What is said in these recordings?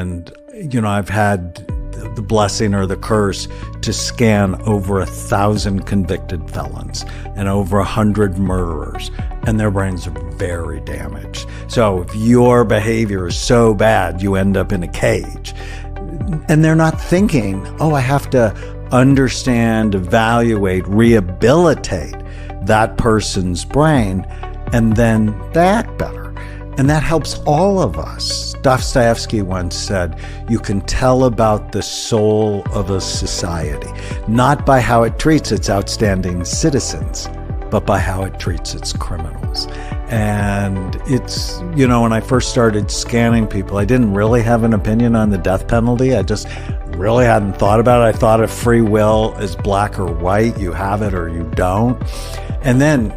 And, I've had the blessing or the curse to scan over 1,000 convicted felons and over 100 murderers, and their brains are very damaged. So if your behavior is so bad, you end up in a cage. And they're not thinking, I have to understand, evaluate, rehabilitate that person's brain, and then they act better. And that helps all of us. Dostoevsky once said, you can tell about the soul of a society, not by how it treats its outstanding citizens, but by how it treats its criminals. And it's, when I first started scanning people, I didn't really have an opinion on the death penalty. I just really hadn't thought about it. I thought of free will as black or white. You have it or you don't. And then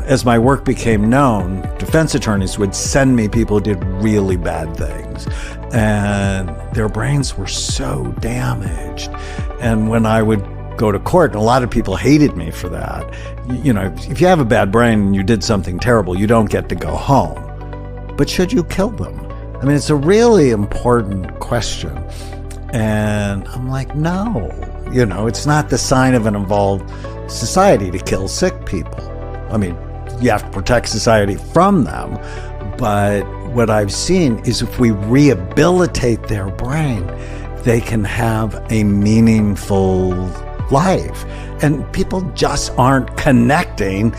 as my work became known, defense attorneys would send me people who did really bad things, and their brains were so damaged. And when I would go to court, and a lot of people hated me for that, if you have a bad brain and you did something terrible, you don't get to go home. But should you kill them? I mean, it's a really important question. And I'm like, no, it's not the sign of an evolved society to kill sick people. I mean, you have to protect society from them, but what I've seen is if we rehabilitate their brain, they can have a meaningful life. And people just aren't connecting.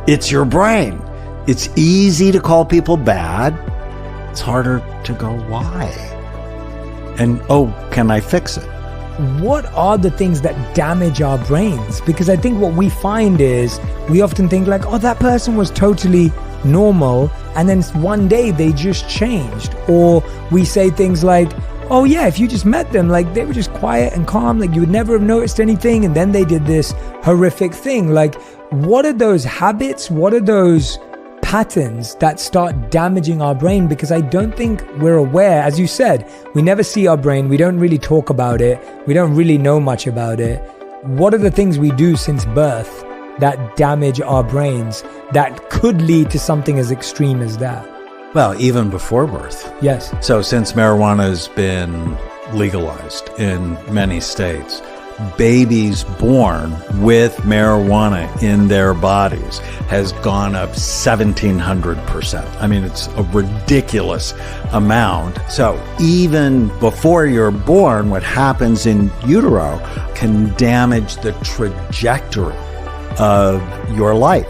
It's your brain. It's easy to call people bad. It's harder to go, why? And, can I fix it? What are the things that damage our brains? Because I think what we find is we often think like, that person was totally normal, and then one day they just changed. Or we say things like, if you just met them, like they were just quiet and calm, like you would never have noticed anything, and then they did this horrific thing. Like, what are those habits? What are those patterns that start damaging our brain? Because I don't think we're aware. As you said, we never see our brain. We don't really talk about it. We don't really know much about it. What are the things we do since birth that damage our brains that could lead to something as extreme as that? Well, even before birth. Yes. So since marijuana has been legalized in many states, babies born with marijuana in their bodies has gone up 1,700%. I mean, it's a ridiculous amount. So even before you're born, what happens in utero can damage the trajectory of your life.